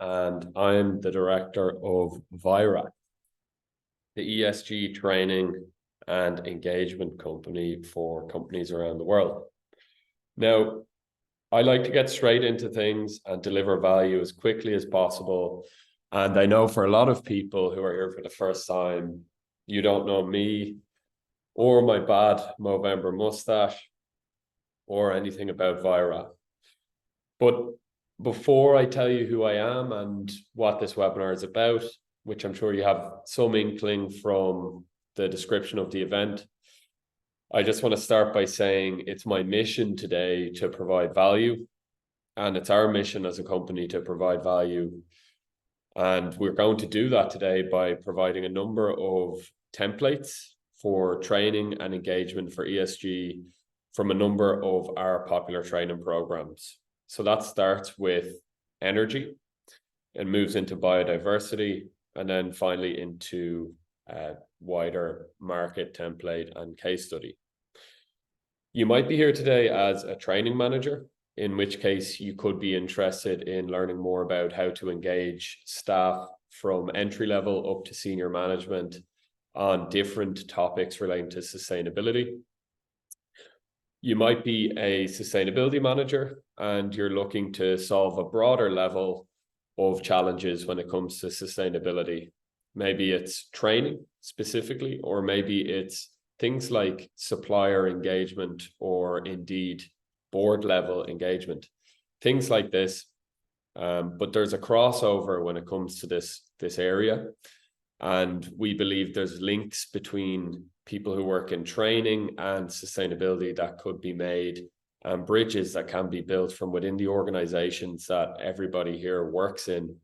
and I'm the director of Vyra, the ESG training and engagement company for companies around the world. Now, I like to get straight into things and deliver value as quickly as possible. And I know for a lot of people who are here for the first time, you don't know me or my bad Movember mustache or anything about Vyra. But before I tell you who I am and what this webinar is about, which I'm sure you have some inkling from the description of the event, I just want to start by saying it's my mission today to provide value, and it's our mission as a company to provide value. And we're going to do that today by providing a number of templates for training and engagement for ESG from a number of our popular training programs. So that starts with energy and moves into biodiversity, and then finally into wider market template and case study. You might be here today as a training manager, in which case you could be interested in learning more about how to engage staff from entry level up to senior management on different topics relating to sustainability. You might be a sustainability manager and you're looking to solve a broader level of challenges when it comes to sustainability. Maybe it's training specifically, or maybe it's things like supplier engagement, or indeed board level engagement, things like this. But there's a crossover when it comes to this area. And we believe there's links between people who work in training and sustainability that could be made, and bridges that can be built from within the organizations that everybody here works in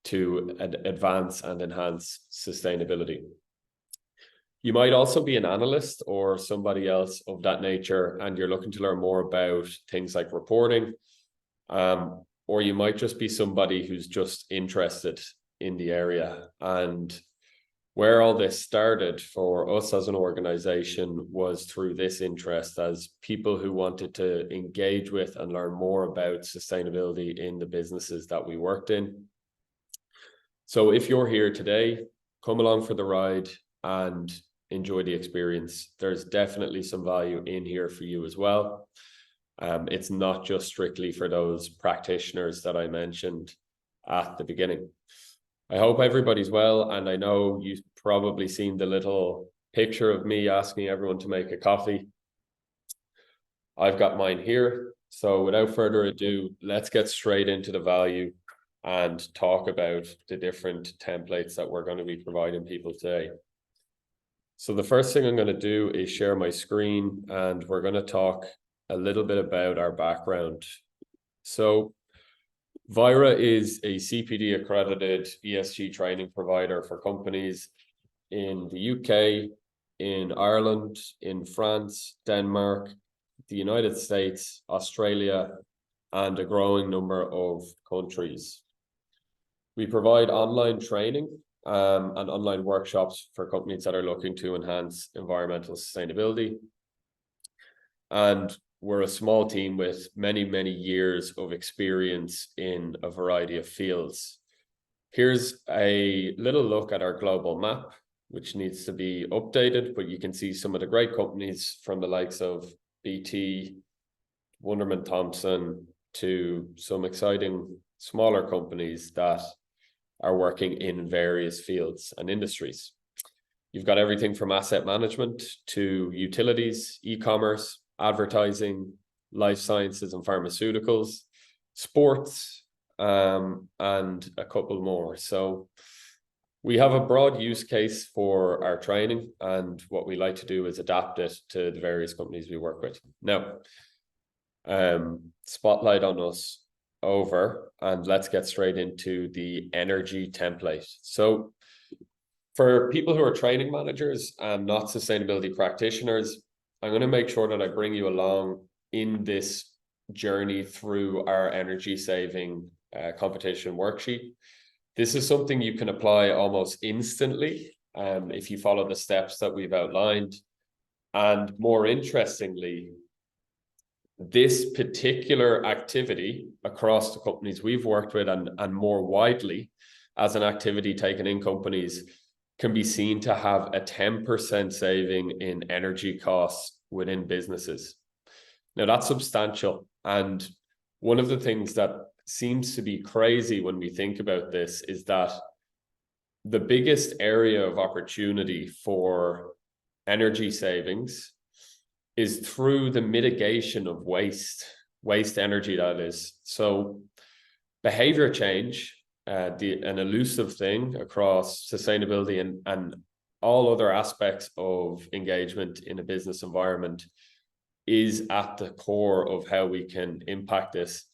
to advance and enhance sustainability. You might also be an analyst or somebody else of that nature, and you're looking to learn more about things like reporting, or you might just be somebody who's just interested in the area. And where all this started for us as an organization was through this interest as people who wanted to engage with and learn more about sustainability in the businesses that we worked in. So if you're here today, come along for the ride and enjoy the experience. There's definitely some value in here for you as well. It's not just strictly for those practitioners that I mentioned at the beginning. I hope everybody's well, and I know you've probably seen the little picture of me asking everyone to make a coffee. I've got mine here. So without further ado, let's get straight into the value and talk about the different templates that we're going to be providing people today. So the first thing I'm going to do is share my screen, and we're going to talk a little bit about our background. So Vyra is a CPD accredited ESG training provider for companies in the UK, in Ireland, in France, Denmark, the United States, Australia, and a growing number of countries. We provide online training and online workshops for companies that are looking to enhance environmental sustainability. And we're a small team with many, many years of experience in a variety of fields. Here's a little look at our global map, which needs to be updated, but you can see some of the great companies from the likes of BT, Wunderman Thompson, to some exciting smaller companies that are working in various fields and industries. You've got everything from asset management to utilities, e-commerce, advertising, life sciences and pharmaceuticals, sports, and a couple more. So we have a broad use case for our training, and what we like to do is adapt it to the various companies we work with. Now, spotlight on us over, and let's get straight into the energy template. So for people who are training managers and not sustainability practitioners, I'm going to make sure that I bring you along in this journey through our energy saving competition worksheet. This is something you can apply almost instantly if you follow the steps that we've outlined. And more interestingly, this particular activity across the companies we've worked with and more widely as an activity taken in companies can be seen to have a 10% saving in energy costs within businesses. Now, that's substantial. And one of the things that seems to be crazy when we think about this is that the biggest area of opportunity for energy savings is through the mitigation of waste energy, that is. So behavior change, an elusive thing across sustainability and all other aspects of engagement in a business environment, is at the core of how we can impact this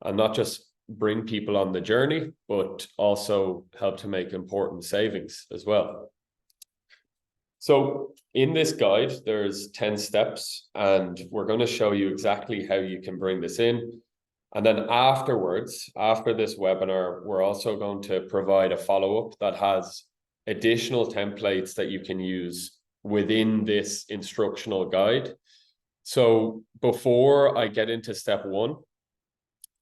and not just bring people on the journey, but also help to make important savings as well. So in this guide, there's 10 steps, and we're going to show you exactly how you can bring this in. And then afterwards, after this webinar, we're also going to provide a follow-up that has additional templates that you can use within this instructional guide. So before I get into step one,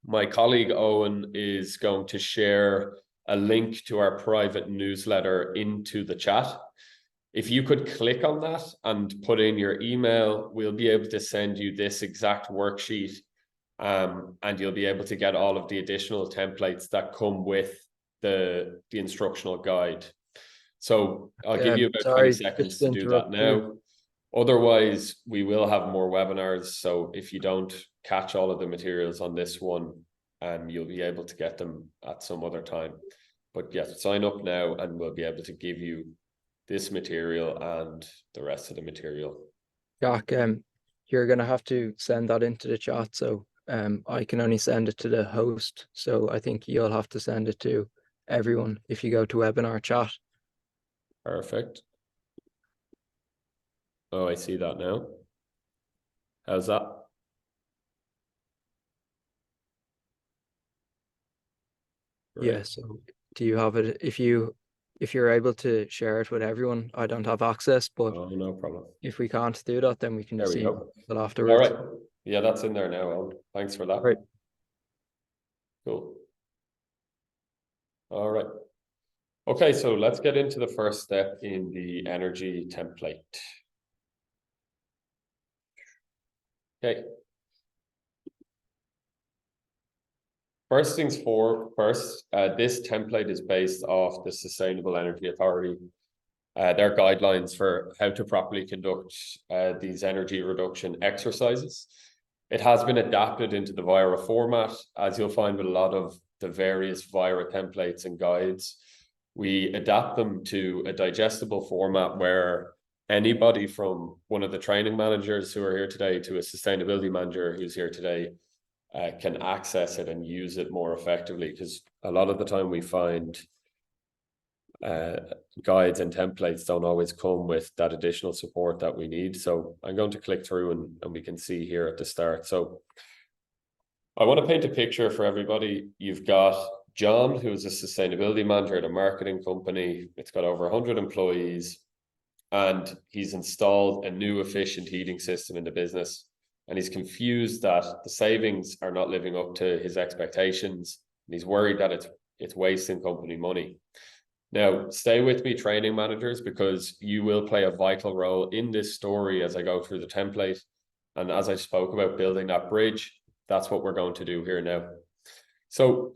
my colleague Owen is going to share a link to our private newsletter into the chat. If you could click on that and put in your email, we'll be able to send you this exact worksheet, and you'll be able to get all of the additional templates that come with the instructional guide. So I'll give you about 20 seconds to do that now. Otherwise, we will have more webinars. So if you don't catch all of the materials on this one, you'll be able to get them at some other time. But yes, sign up now and we'll be able to give you this material and the rest of the material. Jack, you're going to have to send that into the chat. So I can only send it to the host. So I think you'll have to send it to everyone if you go to webinar chat. Perfect. Oh, I see that now. How's that? Great. Yeah, so do you have it? If you're able to share it with everyone, I don't have access, but no problem. If we can't do that, then we can see it afterwards. All right. Yeah, that's in there now, Owen. Thanks for that. Right. Cool. All right. Okay, so let's get into the first step in the energy template. Okay. First things first, this template is based off the Sustainable Energy Authority, their guidelines for how to properly conduct these energy reduction exercises. It has been adapted into the Vyra format, as you'll find with a lot of the various Vyra templates and guides. We adapt them to a digestible format where anybody from one of the training managers who are here today to a sustainability manager who's here today can access it and use it more effectively, because a lot of the time we find guides and templates don't always come with that additional support that we need. So I'm going to click through and we can see here at the start. So I want to paint a picture for everybody. You've got John, who is a sustainability manager at a marketing company. It's got over 100 employees, and he's installed a new efficient heating system in the business. And he's confused that the savings are not living up to his expectations. And he's worried that it's wasting company money. Now, stay with me, training managers, because you will play a vital role in this story as I go through the template. And as I spoke about building that bridge, that's what we're going to do here now. So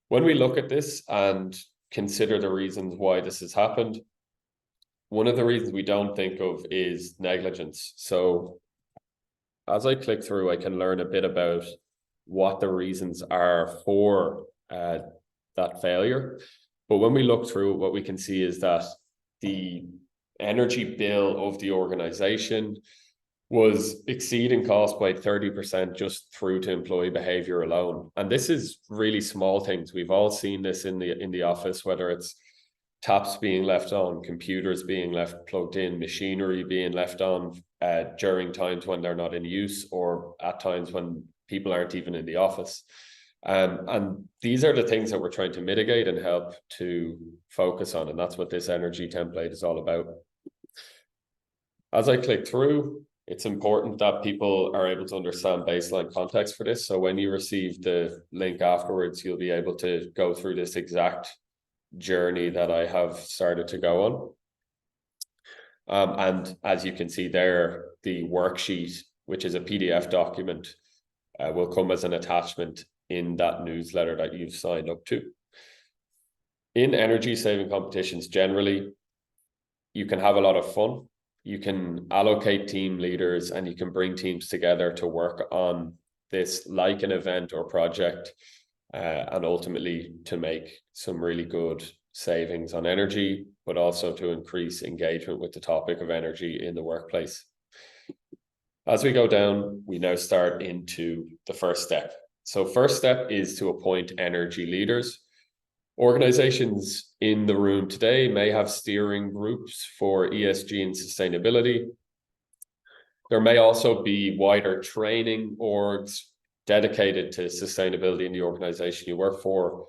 when we look at this and consider the reasons why this has happened, one of the reasons we don't think of is negligence. So as I click through, I can learn a bit about what the reasons are for that failure. But when we look through, what we can see is that the energy bill of the organization was exceeding cost by 30% just through to employee behavior alone. And this is really small things. We've all seen this in the office, whether it's taps being left on, computers being left plugged in, machinery being left on during times when they're not in use, or at times when people aren't even in the office. And these are the things that we're trying to mitigate and help to focus on. And that's what this energy template is all about. As I click through, it's important that people are able to understand baseline context for this. So when you receive the link afterwards, you'll be able to go through this exact journey that I have started to go on. And as you can see there, the worksheet, which is a PDF document, will come as an attachment in that newsletter that you've signed up to. In energy saving competitions, generally, you can have a lot of fun. You can allocate team leaders and you can bring teams together to work on this like an event or project, and ultimately to make some really good savings on energy, but also to increase engagement with the topic of energy in the workplace. As we go down, we now start into the first step. So first step is to appoint energy leaders. Organizations in the room today may have steering groups for ESG and sustainability. There may also be wider training orgs dedicated to sustainability in the organization you work for.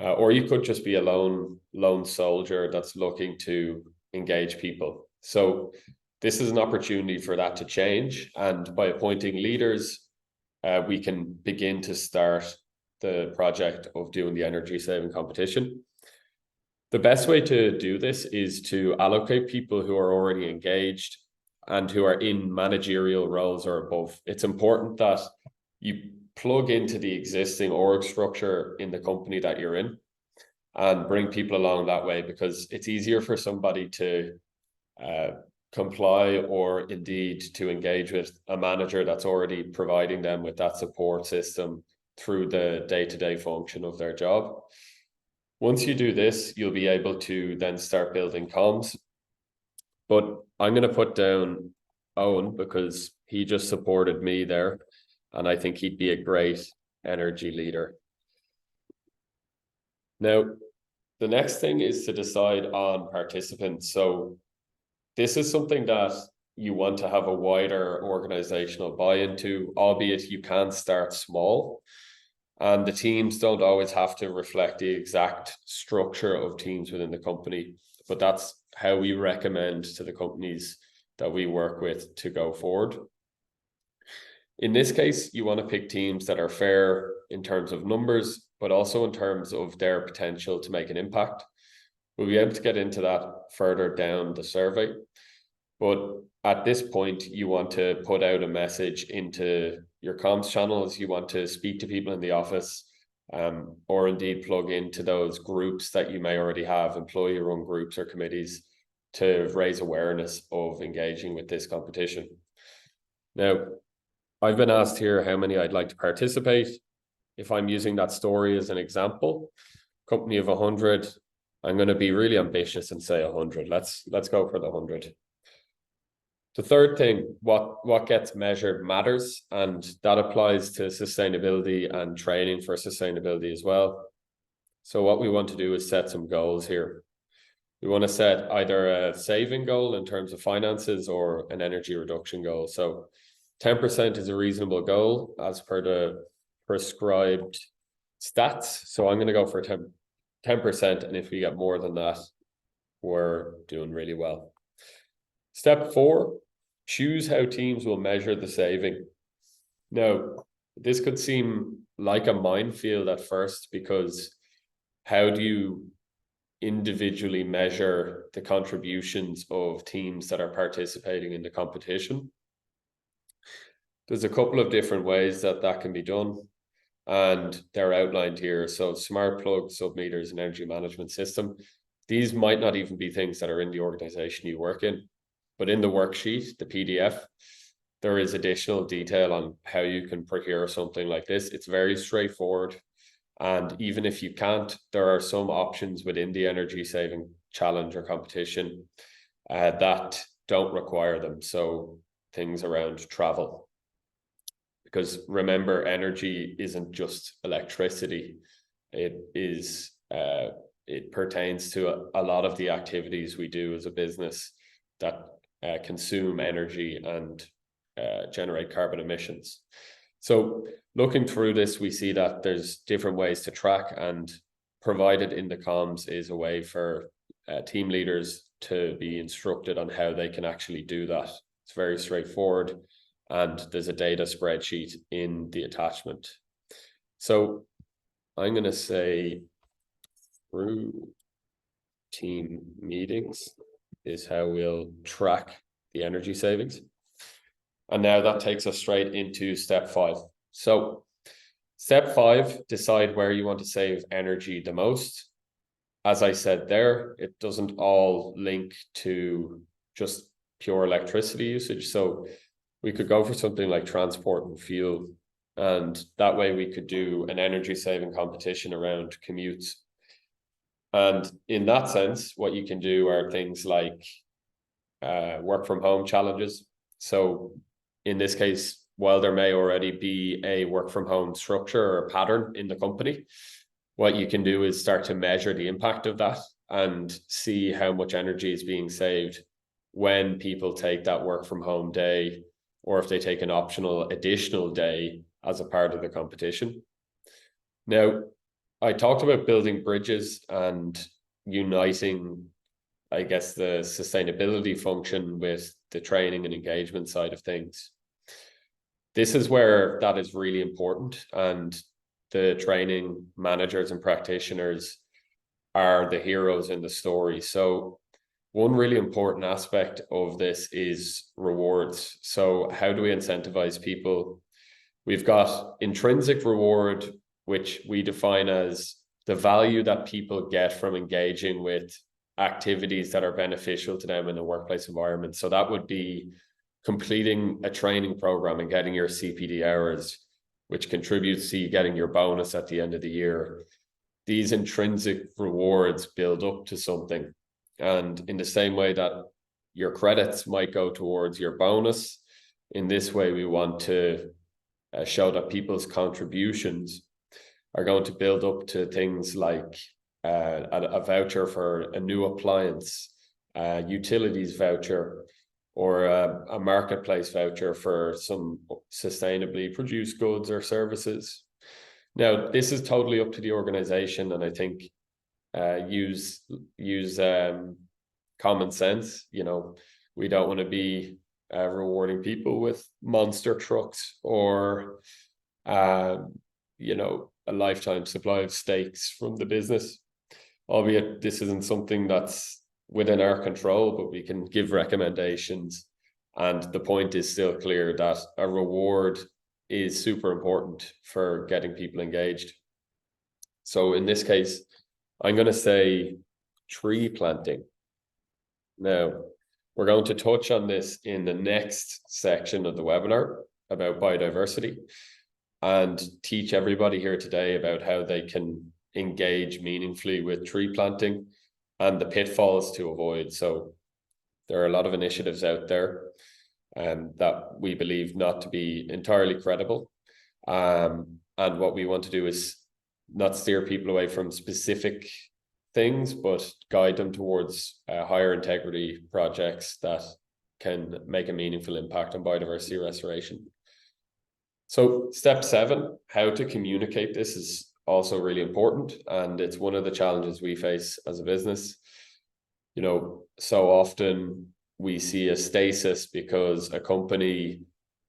Or you could just be a lone soldier that's looking to engage people. So this is an opportunity for that to change. And by appointing leaders, we can begin to start the project of doing the energy saving competition. The best way to do this is to allocate people who are already engaged and who are in managerial roles or above. It's important that you plug into the existing org structure in the company that you're in and bring people along that way, because it's easier for somebody to comply or indeed to engage with a manager that's already providing them with that support system through the day-to-day function of their job. Once you do this, you'll be able to then start building comms. But I'm going to put down Owen because he just supported me there, and I think he'd be a great energy leader. Now, the next thing is to decide on participants. So this is something that you want to have a wider organizational buy-in to, albeit you can start small. And the teams don't always have to reflect the exact structure of teams within the company, but that's how we recommend to the companies that we work with to go forward. In this case, you want to pick teams that are fair in terms of numbers, but also in terms of their potential to make an impact. We'll be able to get into that further down the survey. But at this point, you want to put out a message into your comms channels. You want to speak to people in the office, or indeed plug into those groups that you may already have, employee-run groups or committees, to raise awareness of engaging with this competition. Now, I've been asked here how many I'd like to participate. If I'm using that story as an example, company of 100, I'm going to be really ambitious and say 100. Let's go for the 100. The third thing, what gets measured matters, and that applies to sustainability and training for sustainability as well. So what we want to do is set some goals here. We want to set either a saving goal in terms of finances or an energy reduction goal. So 10% is a reasonable goal as per the prescribed stats. So I'm going to go for 10%, and if we get more than that, we're doing really well. Step 4, choose how teams will measure the saving. Now, this could seem like a minefield at first, because how do you individually measure the contributions of teams that are participating in the competition? There's a couple of different ways that can be done, and they're outlined here. So smart plug, sub-meters, and energy management system. These might not even be things that are in the organization you work in, but in the worksheet, the PDF, there is additional detail on how you can procure something like this. It's very straightforward. And even if you can't, there are some options within the energy saving challenge or competition that don't require them. So things around travel. Because remember, energy isn't just electricity. It pertains to a lot of the activities we do as a business that consume energy and generate carbon emissions. So looking through this, we see that there's different ways to track, and provided in the comms is a way for team leaders to be instructed on how they can actually do that. It's very straightforward, and there's a data spreadsheet in the attachment. So I'm going to say through team meetings is how we'll track the energy savings. And now that takes us straight into step 5. So step 5, decide where you want to save energy the most. As I said there, it doesn't all link to just pure electricity usage. So we could go for something like transport and fuel. And that way we could do an energy saving competition around commutes. And in that sense, what you can do are things like work from home challenges. So in this case, while there may already be a work from home structure or pattern in the company, what you can do is start to measure the impact of that and see how much energy is being saved when people take that work from home day, or if they take an optional additional day as a part of the competition. Now, I talked about building bridges and uniting, I guess, the sustainability function with the training and engagement side of things. This is where that is really important, and the training managers and practitioners are the heroes in the story. So one really important aspect of this is rewards. So how do we incentivize people? We've got intrinsic reward, which we define as the value that people get from engaging with activities that are beneficial to them in the workplace environment. So that would be completing a training program and getting your CPD hours, which contributes to you getting your bonus at the end of the year. These intrinsic rewards build up to something. And in the same way that your credits might go towards your bonus, in this way, we want to show that people's contributions are going to build up to things like a voucher for a new appliance, a utilities voucher, or a marketplace voucher for some sustainably produced goods or services. Now, this is totally up to the organization, and I think use common sense. You know, we don't want to be rewarding people with monster trucks or you know, a lifetime supply of steaks from the business, albeit this isn't something that's within our control, but we can give recommendations. And the point is still clear that a reward is super important for getting people engaged. So in this case, I'm going to say tree planting. Now, we're going to touch on this in the next section of the webinar about biodiversity, and teach everybody here today about how they can engage meaningfully with tree planting and the pitfalls to avoid. So there are a lot of initiatives out there that we believe not to be entirely credible. And what we want to do is not steer people away from specific things, but guide them towards higher integrity projects that can make a meaningful impact on biodiversity restoration. So step 7, how to communicate this, is also really important. And it's one of the challenges we face as a business. You know, so often we see a stasis because a company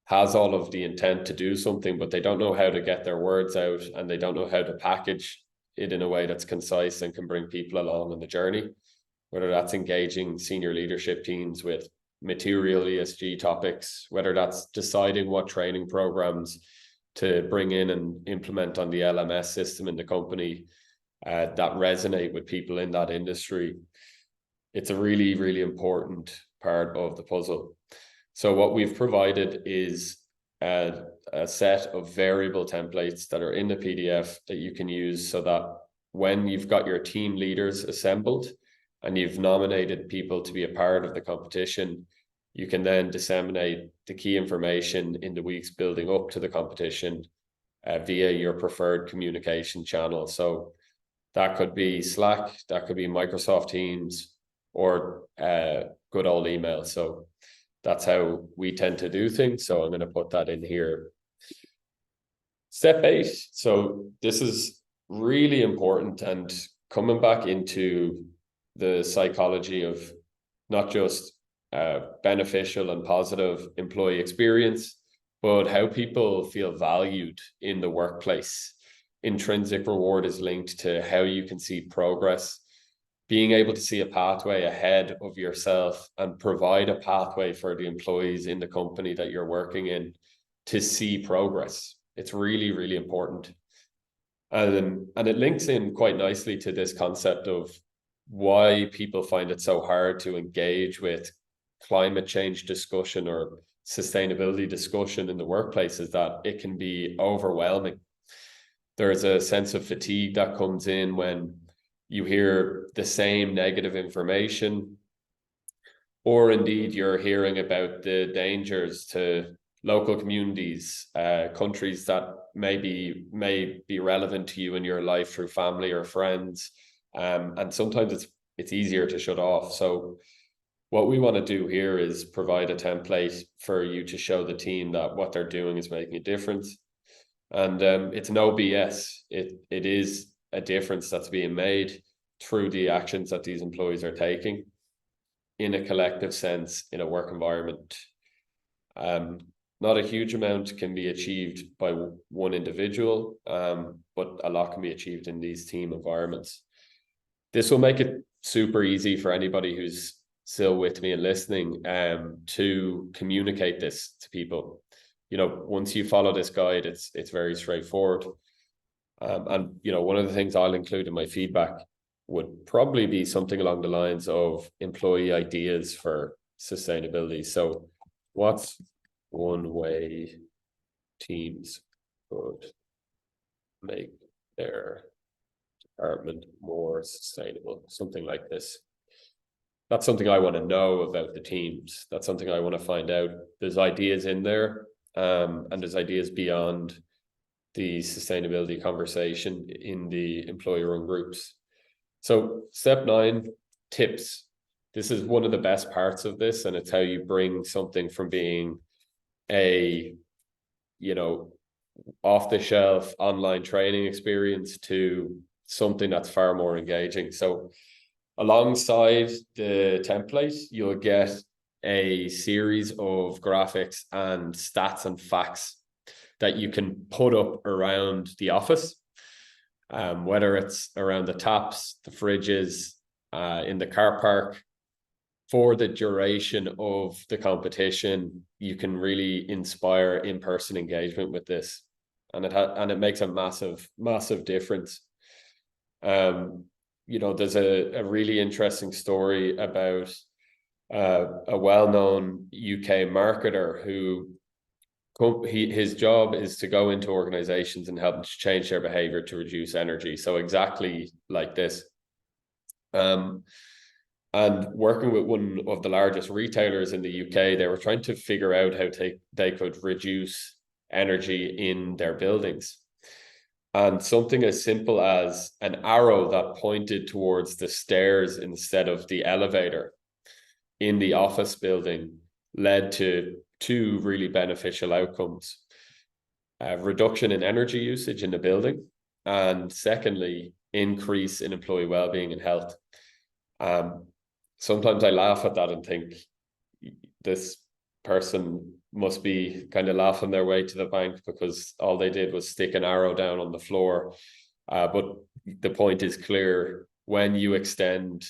has all of the intent to do something, but they don't know how to get their words out, and they don't know how to package it in a way that's concise and can bring people along on the journey, whether that's engaging senior leadership teams with material ESG topics, whether that's deciding what training programs to bring in and implement on the LMS system in the company that resonate with people in that industry. It's a really, really important part of the puzzle. So what we've provided is a set of variable templates that are in the PDF that you can use, so that when you've got your team leaders assembled and you've nominated people to be a part of the competition, you can then disseminate the key information in the weeks building up to the competition via your preferred communication channel. So that could be Slack, that could be Microsoft Teams, or good old email. So that's how we tend to do things. So I'm going to put that in here. Step 8. So this is really important, and coming back into the psychology of not just beneficial and positive employee experience, but how people feel valued in the workplace. Intrinsic reward is linked to how you can see progress, being able to see a pathway ahead of yourself and provide a pathway for the employees in the company that you're working in to see progress. It's really, really important. And it links in quite nicely to this concept of why people find it so hard to engage with climate change discussion or sustainability discussion in the workplace, is that it can be overwhelming. There's a sense of fatigue that comes in when you hear the same negative information, or indeed you're hearing about the dangers to local communities, countries that may be relevant to you in your life through family or friends. And sometimes it's easier to shut off. So what we want to do here is provide a template for you to show the team that what they're doing is making a difference. And it's no BS. It is a difference that's being made through the actions that these employees are taking in a collective sense in a work environment. Not a huge amount can be achieved by one individual, but a lot can be achieved in these team environments. This will make it super easy for anybody who's still with me and listening to communicate this to people. You know, once you follow this guide, it's very straightforward. And, you know, one of the things I'll include in my feedback would probably be something along the lines of employee ideas for sustainability. So what's one way teams could make their department more sustainable? Something like this. That's something I want to know about the teams. That's something I want to find out. There's ideas in there, and there's ideas beyond the sustainability conversation in the employee-run groups. So step 9, tips. This is one of the best parts of this, and it's how you bring something from being a, you know, off-the-shelf online training experience to something that's far more engaging. So alongside the template, you'll get a series of graphics and stats and facts that you can put up around the office, whether it's around the taps, the fridges, in the car park. For the duration of the competition, you can really inspire in-person engagement with this, and it makes a massive difference. You know, there's a really interesting story about a well-known UK marketer who his job is to go into organizations and help them to change their behavior to reduce energy. So exactly like this. And working with one of the largest retailers in the UK, they were trying to figure out how they could reduce energy in their buildings. And something as simple as an arrow that pointed towards the stairs instead of the elevator in the office building led to 2 really beneficial outcomes. Reduction in energy usage in the building, and secondly, increase in employee well-being and health. Sometimes I laugh at that and think this person must be kind of laughing their way to the bank because all they did was stick an arrow down on the floor. But the point is clear. When you extend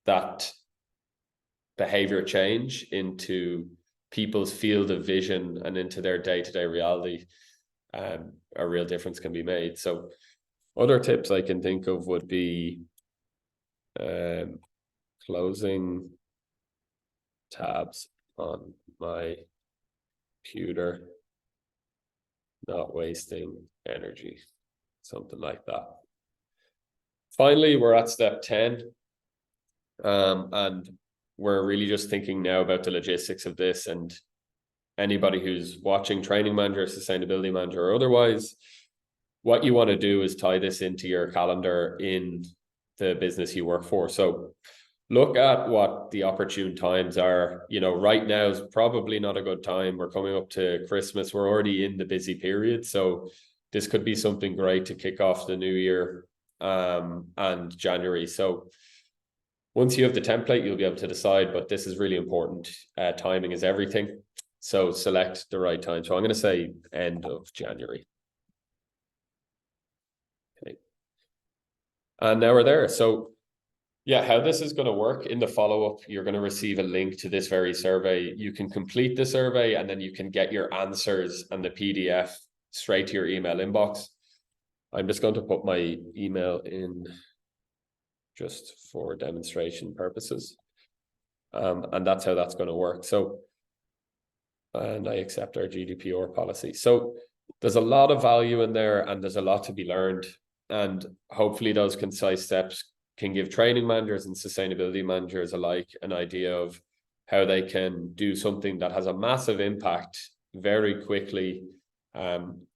that behavior change into people's field of vision and into their day-to-day reality, a real difference can be made. So other tips I can think of would be closing tabs on my computer, not wasting energy, something like that. Finally, we're at step 10, and we're really just thinking now about the logistics of this, and anybody who's watching, training manager, sustainability manager, or otherwise, what you want to do is tie this into your calendar in the business you work for. So look at what the opportune times are. You know, right now is probably not a good time. We're coming up to Christmas. We're already in the busy period. So this could be something great to kick off the new year and January. So Once you have the template, you'll be able to decide, but this is really important. Timing is everything. So select the right time. So I'm going to say end of January. Okay. And now we're there. So yeah, how this is going to work in the follow-up, you're going to receive a link to this very survey. You can complete the survey and then you can get your answers and the PDF straight to your email inbox. I'm just going to put my email in just for demonstration purposes. And that's how that's going to work. So, and I accept our GDPR policy. So there's a lot of value in there and there's a lot to be learned. And hopefully those concise steps can give training managers and sustainability managers alike an idea of how they can do something that has a massive impact very quickly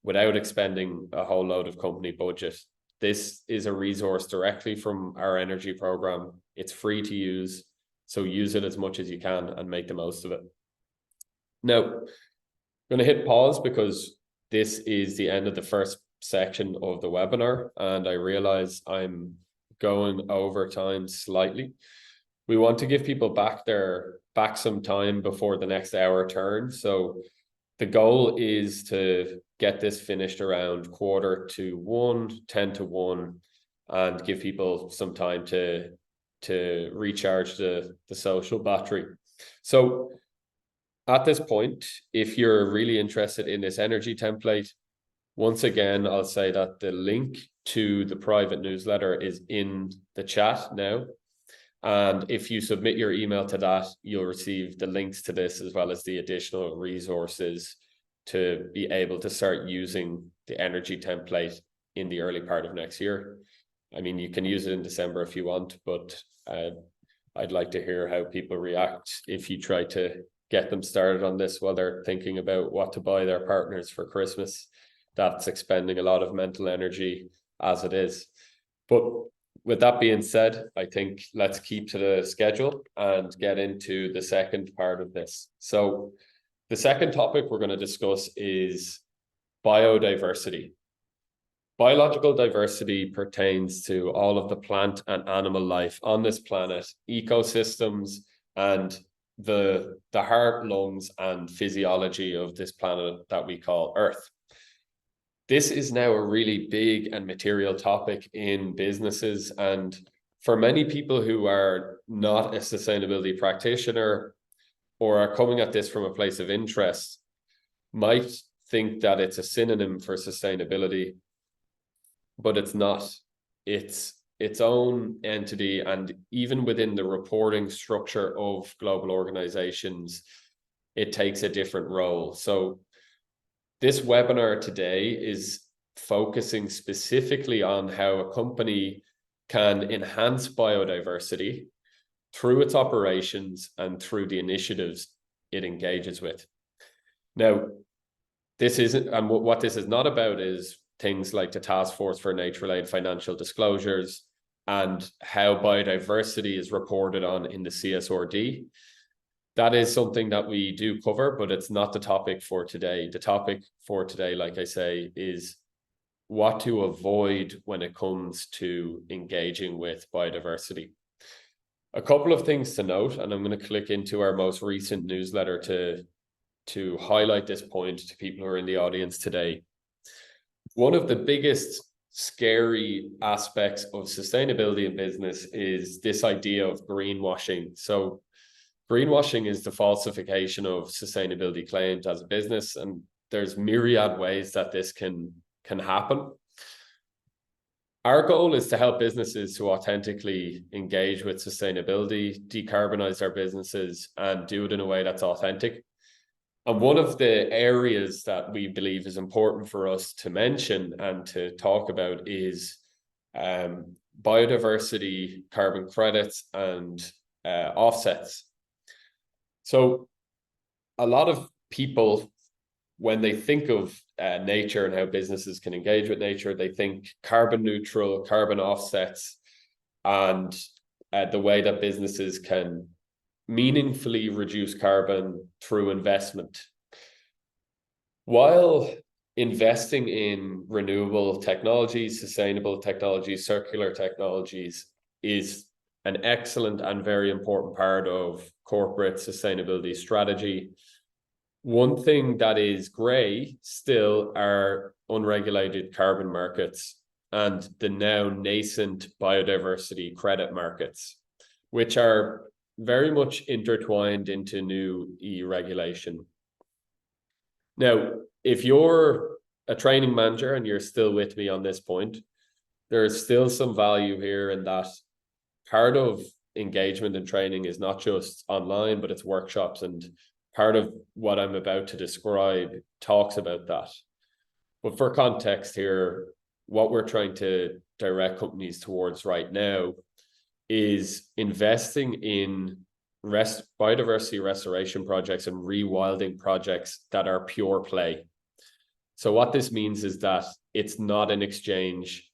without expending a whole load of company budget. This is a resource directly from our energy program. It's free to use, so use it as much as you can and make the most of it. Now, I'm going to hit pause because this is the end of the first section of the webinar, and I realize I'm going over time slightly. We want to give people back some time before the next hour turns. So the goal is to get this finished around 1:45, 10 to 1, and give people some time to recharge the social battery. So at this point, if you're really interested in this energy template, once again, I'll say that the link to the private newsletter is in the chat now. And if you submit your email to that, you'll receive the links to this as well as the additional resources to be able to start using the energy template in the early part of next year. I mean, you can use it in December if you want, but I'd like to hear how people react if you try to get them started on this while they're thinking about what to buy their partners for Christmas. That's expending a lot of mental energy as it is. But with that being said, I think let's keep to the schedule and get into the second part of this. So the second topic we're going to discuss is biodiversity. Biological diversity pertains to all of the plant and animal life on this planet, ecosystems, and the heart, lungs, and physiology of this planet that we call Earth. This is now a really big and material topic in businesses. And for many people who are not a sustainability practitioner or are coming at this from a place of interest, might think that it's a synonym for sustainability, but it's not. It's its own entity, and even within the reporting structure of global organizations, it takes a different role. So this webinar today is focusing specifically on how a company can enhance biodiversity through its operations and through the initiatives it engages with. Now, this isn't, and what this is not about is things like the Task Force for Nature-related Financial Disclosures and how biodiversity is reported on in the CSRD. That is something that we do cover, but it's not the topic for today. The topic for today, like I say, is what to avoid when it comes to engaging with biodiversity. A couple of things to note, and I'm going to click into our most recent newsletter to highlight this point to people who are in the audience today. One of the biggest scary aspects of sustainability in business is this idea of greenwashing. So greenwashing is the falsification of sustainability claims as a business, and there's myriad ways that this can happen. Our goal is to help businesses to authentically engage with sustainability, decarbonize their businesses, and do it in a way that's authentic. And one of the areas that we believe is important for us to mention and to talk about is biodiversity, carbon credits, and offsets. So a lot of people, when they think of nature and how businesses can engage with nature, they think carbon neutral, carbon offsets, and the way that businesses can meaningfully reduce carbon through investment. While investing in renewable technologies, sustainable technologies, circular technologies is an excellent and very important part of corporate sustainability strategy. One thing that is grey still are unregulated carbon markets and the now nascent biodiversity credit markets, which are very much intertwined into new EU regulation. Now, if you're a training manager and you're still with me on this point, there's still some value here in that part of engagement and training is not just online, but it's workshops, and part of what I'm about to describe talks about that. But for context here, what we're trying to direct companies towards right now is investing in biodiversity restoration projects and rewilding projects that are pure play. So what this means is that it's not an exchange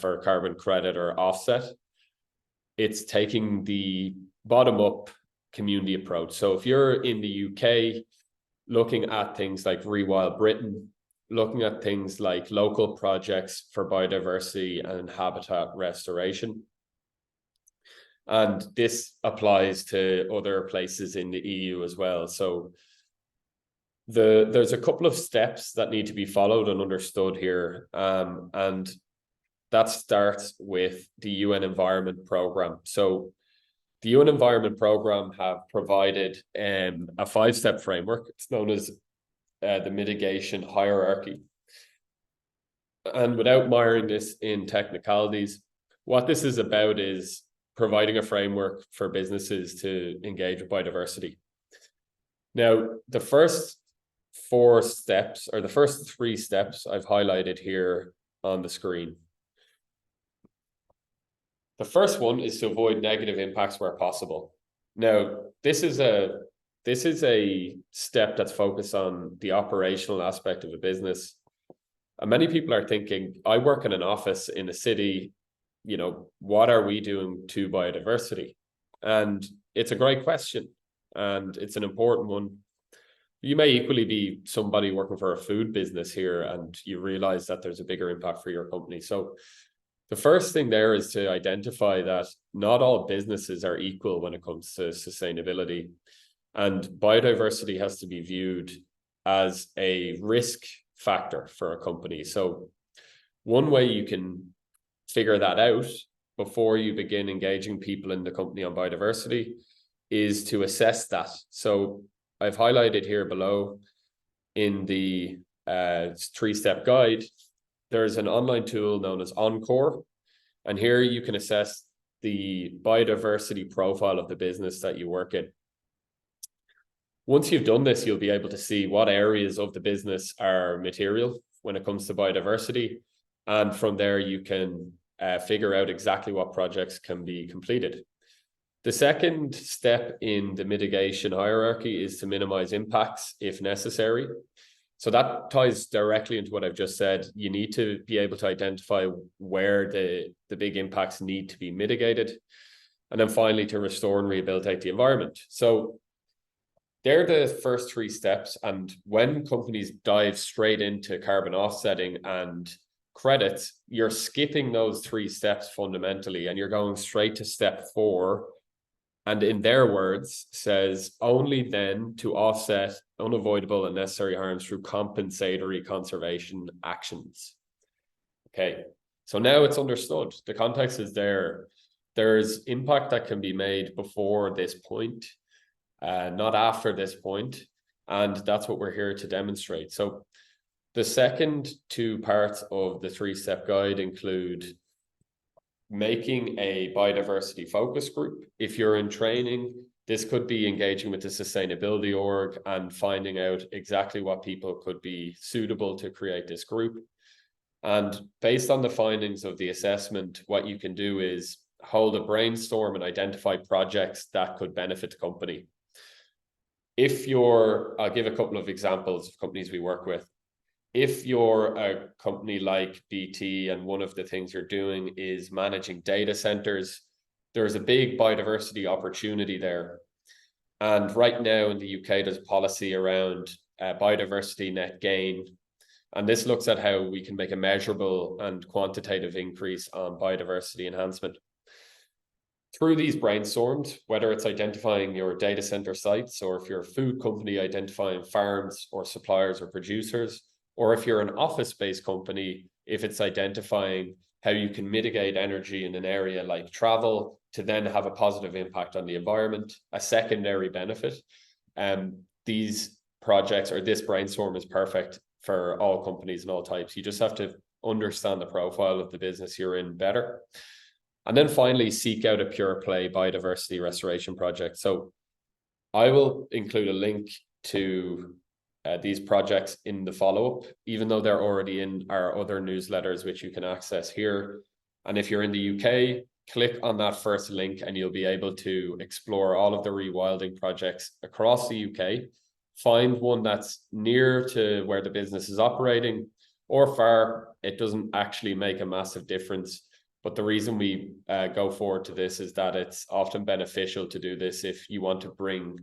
for carbon credit or offset. It's taking the bottom-up community approach. So if you're in the UK, looking at things like Rewild Britain, looking at things like local projects for biodiversity and habitat restoration. And this applies to other places in the EU as well. So there's a couple of steps that need to be followed and understood here. And that starts with the UN Environment Programme. So the UN Environment Programme have provided a 5-step framework. It's known as the mitigation hierarchy. And without miring this in technicalities, what this is about is providing a framework for businesses to engage with biodiversity. Now, the first 4 steps, or the first 3 steps I've highlighted here on the screen. The first one is to avoid negative impacts where possible. Now, this is a step that's focused on the operational aspect of a business. And many people are thinking, I work in an office in a city, you know, what are we doing to biodiversity? And it's a great question, and it's an important one. You may equally be somebody working for a food business here, and you realize that there's a bigger impact for your company. So the first thing there is to identify that not all businesses are equal when it comes to sustainability, and biodiversity has to be viewed as a risk factor for a company. So one way you can figure that out before you begin engaging people in the company on biodiversity is to assess that. So I've highlighted here below in the 3-step guide, there's an online tool known as Encore, and here you can assess the biodiversity profile of the business that you work in. Once you've done this, you'll be able to see what areas of the business are material when it comes to biodiversity, and from there you can figure out exactly what projects can be completed. The second step in the mitigation hierarchy is to minimize impacts if necessary. So that ties directly into what I've just said. You need to be able to identify where the big impacts need to be mitigated. And then finally, to restore and rehabilitate the environment. So they're the first 3 steps. And when companies dive straight into carbon offsetting and credits, you're skipping those 3 steps fundamentally, and you're going straight to step 4. And in their words, says only then to offset unavoidable and necessary harms through compensatory conservation actions. Okay, so now it's understood. The context is there. There's impact that can be made before this point, not after this point. And that's what we're here to demonstrate. So the second 2 parts of the 3-step guide include making a biodiversity focus group. If you're in training, this could be engaging with the sustainability org and finding out exactly what people could be suitable to create this group. And based on the findings of the assessment, what you can do is hold a brainstorm and identify projects that could benefit the company. I'll give a couple of examples of companies we work with. If you're a company like BT and one of the things you're doing is managing data centers, there's a big biodiversity opportunity there. And right now in the UK, there's policy around biodiversity net gain. And this looks at how we can make a measurable and quantitative increase on biodiversity enhancement. Through these brainstorms, whether it's identifying your data center sites, or if you're a food company identifying farms or suppliers or producers, or if you're an office-based company, if it's identifying how you can mitigate energy in an area like travel to then have a positive impact on the environment, a secondary benefit. These projects, or this brainstorm, is perfect for all companies and all types. You just have to understand the profile of the business you're in better. And then finally, seek out a pure play biodiversity restoration project. So I will include a link to these projects in the follow-up, even though they're already in our other newsletters, which you can access here. And if you're in the UK, click on that first link and you'll be able to explore all of the rewilding projects across the UK. Find one that's near to where the business is operating, or far. It doesn't actually make a massive difference. But the reason we go forward to this is that it's often beneficial to do this if you want to bring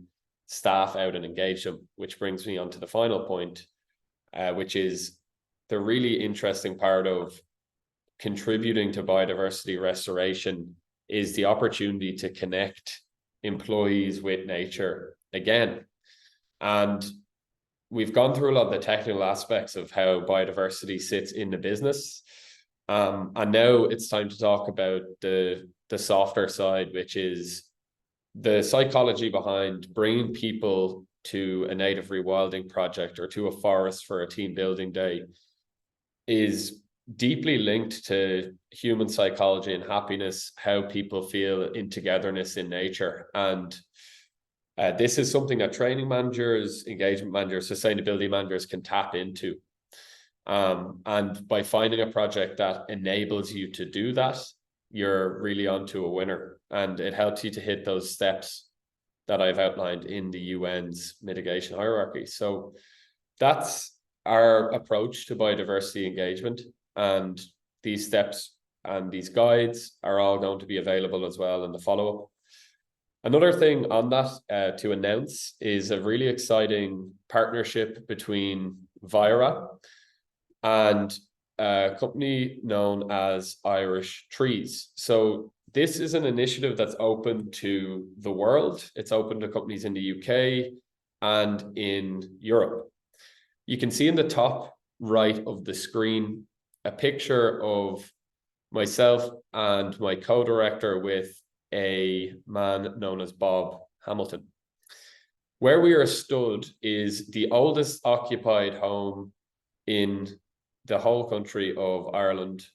staff out and engage them, which brings me on to the final point, which is the really interesting part of contributing to biodiversity restoration is the opportunity to connect employees with nature again. And we've gone through a lot of the technical aspects of how biodiversity sits in the business. And now it's time to talk about the softer side, which is the psychology behind bringing people to a native rewilding project or to a forest for a team building day is deeply linked to human psychology and happiness, how people feel in togetherness in nature. And this is something that training managers, engagement managers, sustainability managers can tap into. And by finding a project that enables you to do that, you're really onto a winner, and it helps you to hit those steps that I've outlined in the UN's mitigation hierarchy. So that's our approach to biodiversity engagement, and these steps and these guides are all going to be available as well in the follow-up. Another thing on that to announce is a really exciting partnership between Vyra and a company known as Irish Trees. So this is an initiative that's open to the world. It's open to companies in the UK and in Europe. You can see in the top right of the screen a picture of myself and my co-director with a man known as Bob Hamilton. Where we are stood is the oldest occupied home in the whole country of Ireland,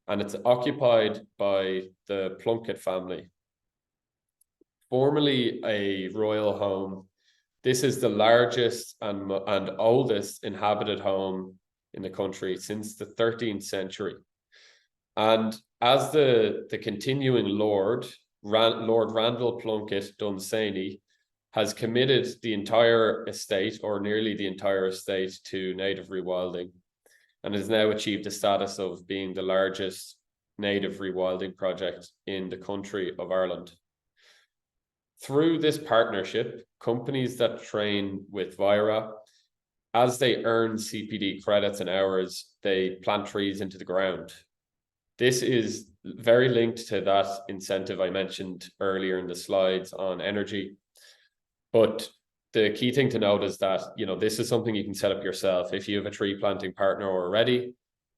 and it's occupied by the Plunkett family. Formerly a royal home, this is the largest and oldest inhabited home in the country since the 13th century. And as the continuing Lord Randall Plunkett Dunsany has committed the entire estate, or nearly the entire estate, to native rewilding, and has now achieved the status of being the largest native rewilding project in the country of Ireland. Through this partnership, companies that train with Vyra, as they earn CPD credits and hours, they plant trees into the ground. This is very linked to that incentive I mentioned earlier in the slides on energy. But the key thing to note is that, this is something you can set up yourself if you have a tree planting partner already,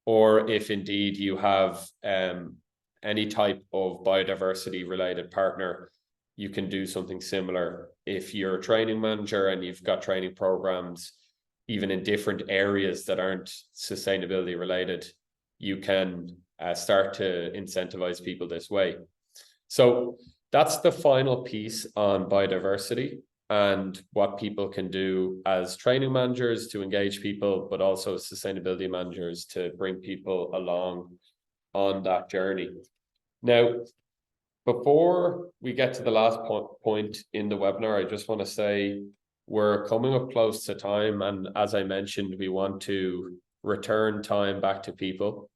or if indeed you have any type of biodiversity related partner, you can do something similar. If you're a training manager and you've got training programs, even in different areas that aren't sustainability related, you can start to incentivize people this way. So that's the final piece on biodiversity and what people can do as training managers to engage people, but also sustainability managers to bring people along on that journey. Now, before we get to the last point in the webinar, I just want to say we're coming up close to time. And as I mentioned, we want to return time back to people.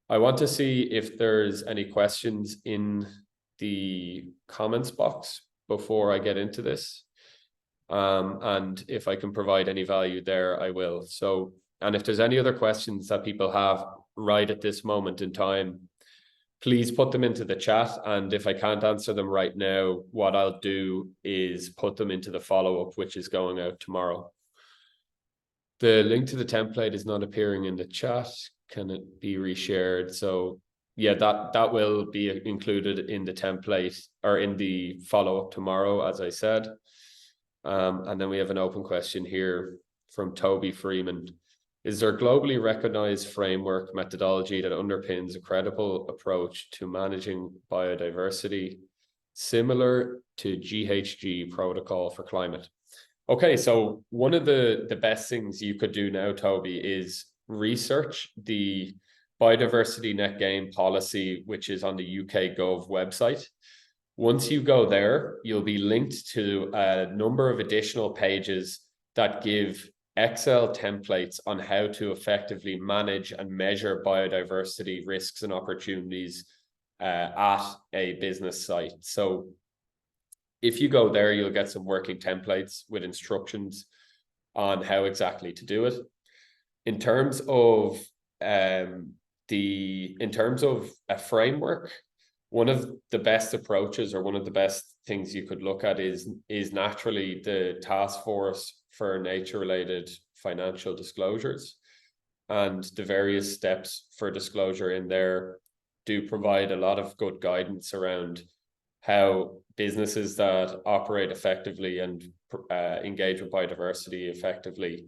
I want to see if there's any questions in the comments box before I get into this. And if I can provide any value there, I will. So, and if there's any other questions that people have right at this moment in time, please put them into the chat. And if I can't answer them right now, what I'll do is put them into the follow-up, which is going out tomorrow. The link to the template is not appearing in the chat. Can it be reshared? So yeah, that will be included in the template or in the follow-up tomorrow, as I said. And then we have an open question here from Toby Freeman. Is there a globally recognized framework methodology that underpins a credible approach to managing biodiversity, similar to GHG protocol for climate? Okay, so one of the best things you could do now, Toby, is research the biodiversity net gain policy, which is on the UK Gov website. Once you go there, you'll be linked to a number of additional pages that give Excel templates on how to effectively manage and measure biodiversity risks and opportunities at a business site. So if you go there, you'll get some working templates with instructions on how exactly to do it. In terms of a framework, one of the best approaches or one of the best things you could look at is naturally the Task Force for Nature-related Financial Disclosures, and the various steps for disclosure in there do provide a lot of good guidance around how businesses that operate effectively and engage with biodiversity effectively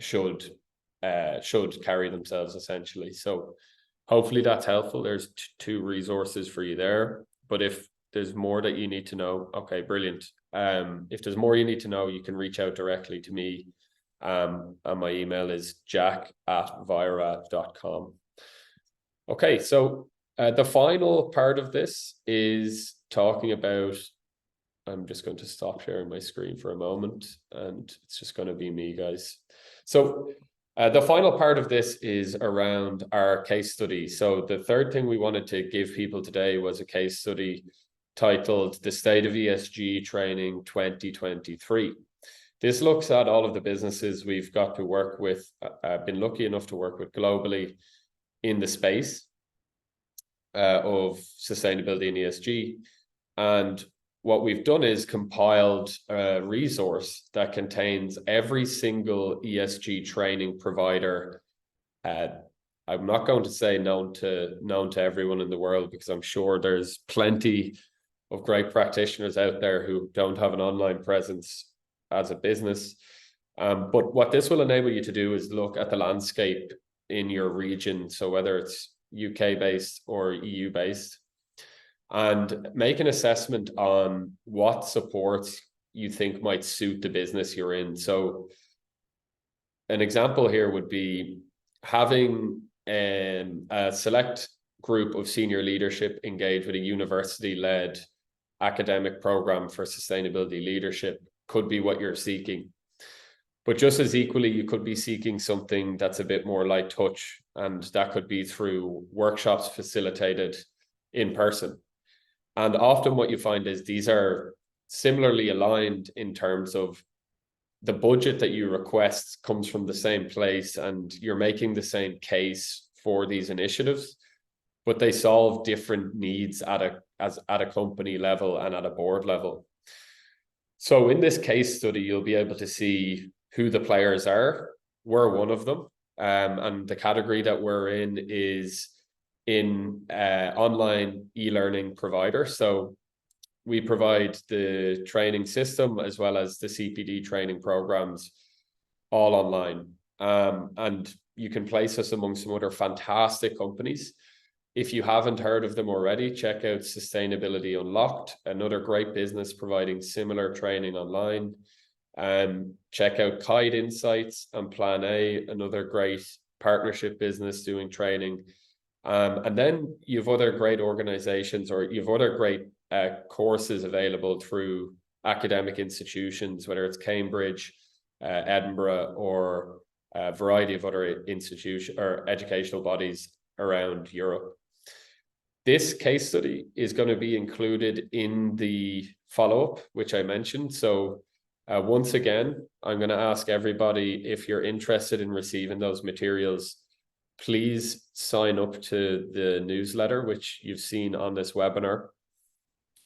should carry themselves, essentially. So hopefully that's helpful. There's two resources for you there. But if there's more that you need to know, okay, brilliant. If there's more you need to know, you can reach out directly to me. And my email is jack@vyra.com. Okay, so the final part of this is talking about, I'm just going to stop sharing my screen for a moment, and it's just going to be me, guys. So the final part of this is around our case study. So the third thing we wanted to give people today was a case study titled The State of ESG Training 2023. This looks at all of the businesses we've got to work with, been lucky enough to work with globally in the space of sustainability and ESG. And what we've done is compiled a resource that contains every single ESG training provider. I'm not going to say known to everyone in the world, because I'm sure there's plenty of great practitioners out there who don't have an online presence as a business. But what this will enable you to do is look at the landscape in your region. So whether it's UK based or EU based, and make an assessment on what supports you think might suit the business you're in. So an example here would be having a select group of senior leadership engage with a university-led academic program for sustainability leadership could be what you're seeking. But just as equally, you could be seeking something that's a bit more light touch, and that could be through workshops facilitated in person. And often what you find is these are similarly aligned in terms of the budget that you request comes from the same place, and you're making the same case for these initiatives, but they solve different needs at a company level and at a board level. So in this case study, you'll be able to see who the players are. We're one of them. And the category that we're in is in online e-learning provider. So we provide the training system as well as the CPD training programs all online. And you can place us among some other fantastic companies. If you haven't heard of them already, check out Sustainability Unlocked, another great business providing similar training online. Check out Kite Insights and Plan A, another great partnership business doing training. And then you've other great organizations, or you've other great courses available through academic institutions, whether it's Cambridge, Edinburgh, or a variety of other institutions or educational bodies around Europe. This case study is going to be included in the follow-up, which I mentioned. So once again, I'm going to ask everybody, if you're interested in receiving those materials, please sign up to the newsletter, which you've seen on this webinar.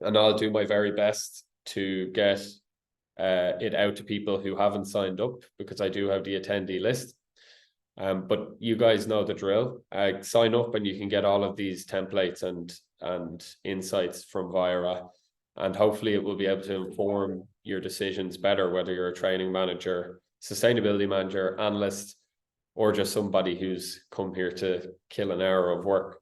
And I'll do my very best to get it out to people who haven't signed up, because I do have the attendee list. But you guys know the drill. Sign up and you can get all of these templates and insights from Vyra, and hopefully it will be able to inform your decisions better, whether you're a training manager, sustainability manager, analyst, or just somebody who's come here to kill an hour of work.